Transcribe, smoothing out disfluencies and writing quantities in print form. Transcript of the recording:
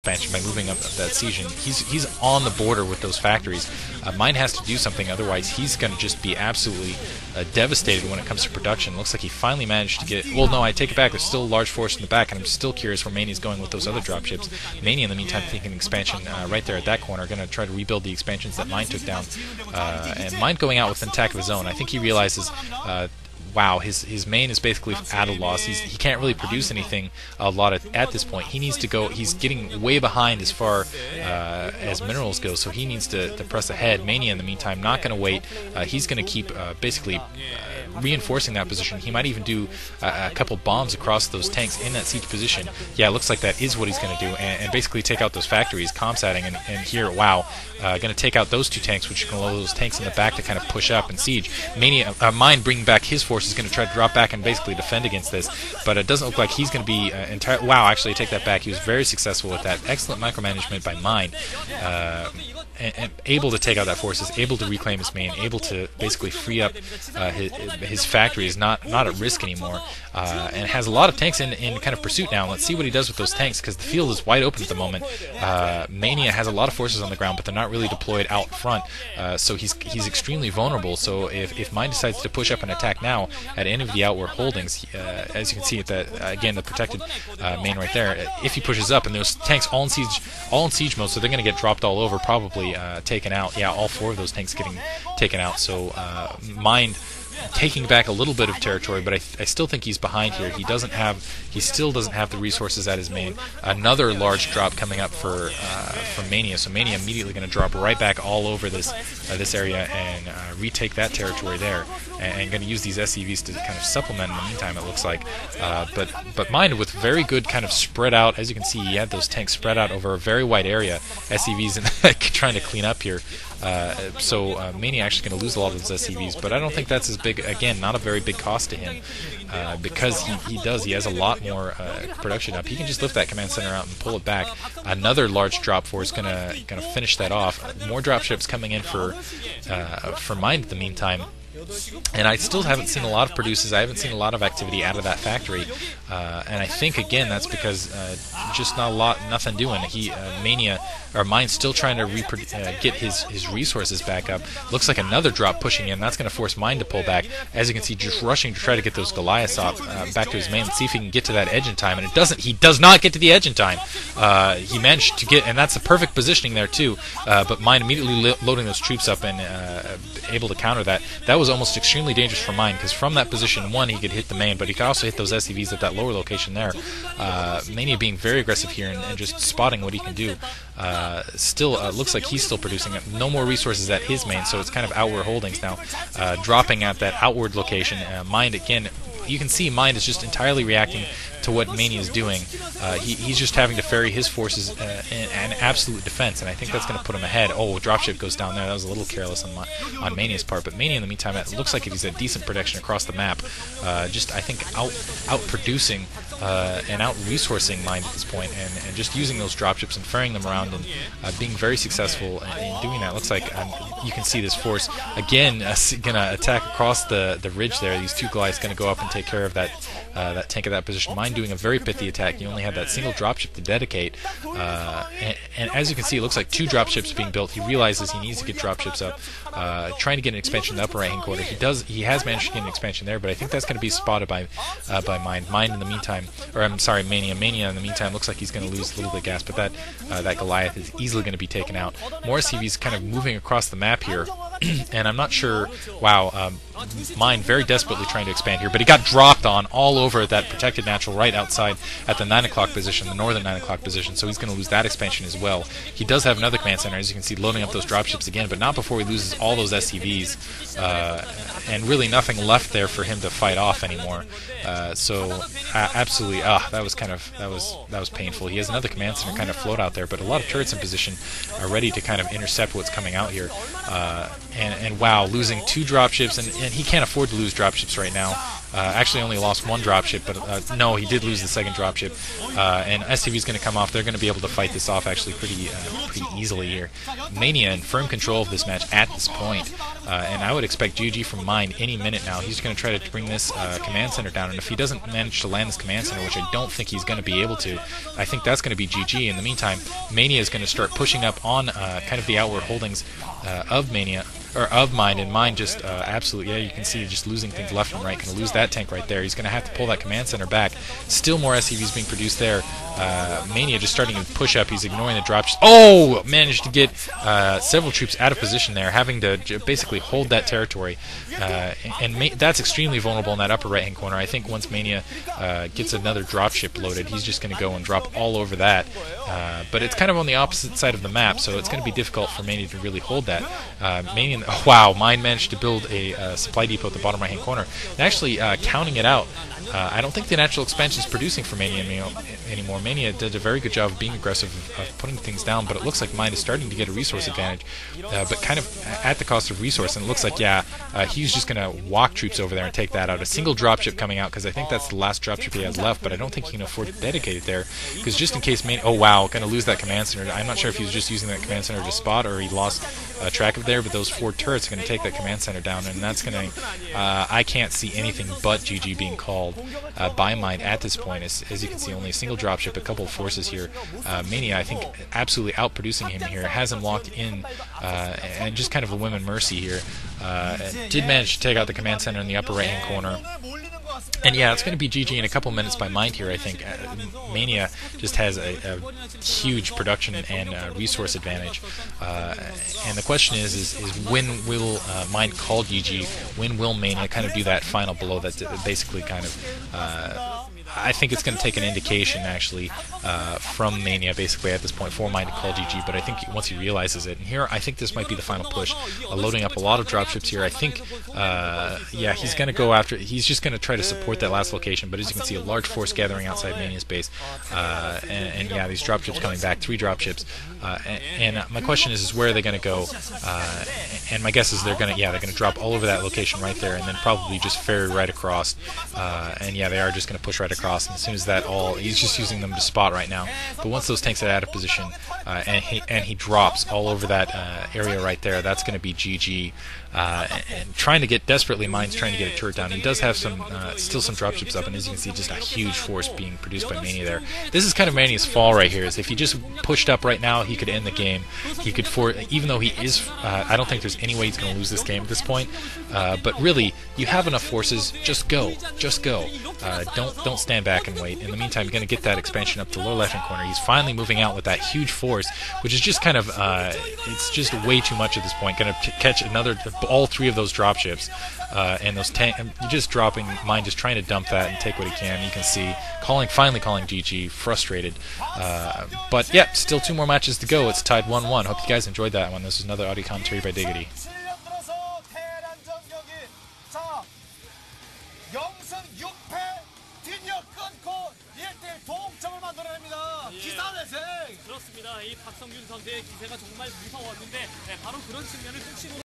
expansion by moving up that siege, and he's on the border with those factories. Mine has to do something, otherwise he's going to just be absolutely devastated when it comes to production. Looks like he finally managed to get... Well, no, I take it back. There's still a large force in the back, and I'm still curious where Mania's going with those other dropships. Mania, in the meantime, thinking expansion right there at that corner, going to try to rebuild the expansions that Mine took down. And Mine going out with an attack of his own. I think he realizes... wow, his main is basically at a loss. He can't really produce anything a lot at this point. He needs to go. He's getting way behind as far as minerals go, so he needs to press ahead. Mania, in the meantime, not going to wait. He's going to keep basically reinforcing that position. He might even do a couple bombs across those tanks in that siege position. Yeah, it looks like that is what he's going to do, and basically take out those factories, comsatting, and here, wow, going to take out those two tanks, which can allow those tanks in the back to kind of push up and siege. Mania, Mine bringing back his force is going to try to drop back and basically defend against this, but it doesn't look like he's going to be entirely... Wow, actually, I take that back. He was very successful with that. Excellent micromanagement by Mine. And able to take out that force, is able to reclaim his main, able to basically free up his factory, is not at risk anymore, and has a lot of tanks in kind of pursuit now. Let's see what he does with those tanks, because the field is wide open at the moment. Mania has a lot of forces on the ground, but they're not really deployed out front, so he's extremely vulnerable. So if Mine decides to push up and attack now at any of the outward holdings, as you can see at that again, the protected main right there, if he pushes up, and those tanks all in siege mode, so they're going to get dropped all over, probably taken out. Yeah, all four of those tanks getting taken out. So Mine taking back a little bit of territory, but I still think he's behind here. He still doesn't have the resources at his main. Another large drop coming up for Mania. So Mania immediately going to drop right back all over this area and retake that territory there, and going to use these SCVs to kind of supplement in the meantime, it looks like. But Mine with very good kind of spread out. As you can see, he had those tanks spread out over a very wide area. SCVs and trying to clean up here. So Mania actually going to lose a lot of those SCVs, but I don't think that's as big. Again, not a very big cost to him, because he has a lot more production up. He can just lift that command center out and pull it back. Another large drop force gonna finish that off. More drop ships coming in for Mine in the meantime. And I still haven't seen a lot of produces. I haven't seen a lot of activity out of that factory, and I think again that's because just nothing doing. Mania or Mine's still trying to get his resources back up. Looks like another drop pushing in. That's going to force Mine to pull back. As you can see, just rushing to try to get those Goliaths off back to his main. Let's see if he can get to that edge in time, and it doesn't. He does not get to the edge in time. He managed to get, and that's the perfect positioning there too. But Mine immediately loading those troops up and able to counter that. That was almost extremely dangerous for Mine, because from that position, one, he could hit the main, but he could also hit those SCVs at that lower location there. Mania being very aggressive here and just spotting what he can do. Still looks like he's still producing. No more resources at his main, so it's kind of outward holdings now, dropping at that outward location. Mind again, you can see Mind is just entirely reacting to what Mania is doing. He's just having to ferry his forces in absolute defense, and I think that's going to put him ahead. Oh, dropship goes down there. That was a little careless on Mania's part, but Mania in the meantime, it looks like he's at decent protection across the map. Just I think out producing and out resourcing Mind at this point, and just using those dropships and ferrying them around and being very successful in doing that. Looks like you can see this force again gonna attack across the ridge there. These two Goliaths gonna go up and take care of that tank at that position. Mind doing a very pithy attack. He only had that single dropship to dedicate, and as you can see, it looks like two dropships being built. He realizes he needs to get dropships up, trying to get an expansion in the upper right hand corner. He has managed to get an expansion there, but I think that's going to be spotted by Mind. Mind in the meantime, or I'm sorry, Mania in the meantime looks like he's going to lose a little bit of gas, but that Goliath is easily going to be taken out. More CVs kind of moving across the map here, and I'm not sure. Wow, Mind very desperately trying to expand here, but he got dropped on all over that protected natural right outside at the 9 o'clock position, the northern 9 o'clock position, so he's going to lose that expansion as well. He does have another command center, as you can see, loading up those dropships again, but not before he loses all those SCVs, and really nothing left there for him to fight off anymore. So absolutely, that was painful. He has another command center kind of float out there, but a lot of turrets in position are ready to kind of intercept what's coming out here. And wow, losing two dropships, and he can't afford to lose dropships right now. Actually, only lost one dropship, but no, he did lose the second dropship. And STV is going to come off. They're going to be able to fight this off actually pretty easily here. Mania in firm control of this match at this point. And I would expect GG from Mind any minute now. He's going to try to bring this command center down, and if he doesn't manage to land this command center, which I don't think he's going to be able to, I think that's going to be GG. In the meantime, Mania is going to start pushing up on kind of the outward holdings of Mania, or of Mind, and Mind just absolutely, yeah, you can see just losing things left and right. Going to lose that tank right there. He's going to have to pull that command center back. Still more SCVs being produced there. Mania just starting to push up. He's ignoring the drops. Oh! Managed to get several troops out of position there, having to basically hold that territory. And that's extremely vulnerable in that upper right-hand corner. I think once Mania gets another dropship loaded, he's just going to go and drop all over that. But it's kind of on the opposite side of the map, so it's going to be difficult for Mania to really hold that. Mania, oh, wow, Mind managed to build a supply depot at the bottom right-hand corner. And actually, counting it out, I don't think the natural expansion is producing for Mania anymore. Mania did a very good job of being aggressive, of putting things down, but it looks like Mind is starting to get a resource advantage, but kind of at the cost of resource. And it looks like, yeah, he's just going to walk troops over there and take that out. A single dropship coming out, because I think that's the last dropship he has left, but I don't think he can afford to dedicate it there, because just in case Mania... Oh, wow, going to lose that command center. I'm not sure if he was just using that command center to spot, or he lost track of there, but those 4 turrets are going to take that command center down, and that's going to... I can't see anything but GG being called by Mind at this point. As you can see, only a single dropship, a couple of forces here. Mania, I think, absolutely outproducing him here, has him locked in, and just kind of a whim and mercy here. Did manage to take out the command center in the upper right-hand corner. And yeah, it's going to be GG in a couple minutes by Mind here, I think. Mania just has a huge production and resource advantage. And the question is when will Mind call GG? When will Mania kind of do that final blow that's basically kind of... I think it's going to take an indication, actually, from Mania, basically, at this point, for Mind to call GG, but I think once he realizes it, and here, I think this might be the final push, loading up a lot of dropships here. I think, yeah, he's going to go after, he's just going to try to support that last location, but as you can see, a large force gathering outside Mania's base, and yeah, these dropships coming back, 3 dropships, and my question is where are they going to go, and my guess is they're going to drop all over that location right there, and then probably just ferry right across, and yeah, they are just going to push right across. And as soon as that he's just using them to spot right now. But once those tanks are out of position, and he drops all over that area right there, that's going to be GG. And trying to get desperately, Mind's trying to get a turret down. He does have some still some dropships up, and as you can see, just a huge force being produced by Mania there. This is kind of Mania's fall right here. Is if he just pushed up right now, he could end the game. He could even though he is, I don't think there's any way he's going to lose this game at this point. But really, you have enough forces. Just go, don't stand back and wait. In the meantime, you're going to get that expansion up to the lower left-hand corner. He's finally moving out with that huge force, which is just kind of it's just way too much at this point. Going to catch all 3 of those dropships, and those just dropping. Mind just trying to dump that and take what he can. You can see finally calling GG, frustrated. But yeah, still 2 more matches to go. It's tied 1-1. Hope you guys enjoyed that one. This is another audio commentary by Diggity. 그렇습니다. 이 박성균 선수의 기세가 정말 무서웠는데 바로 그런 측면을 뚝심으로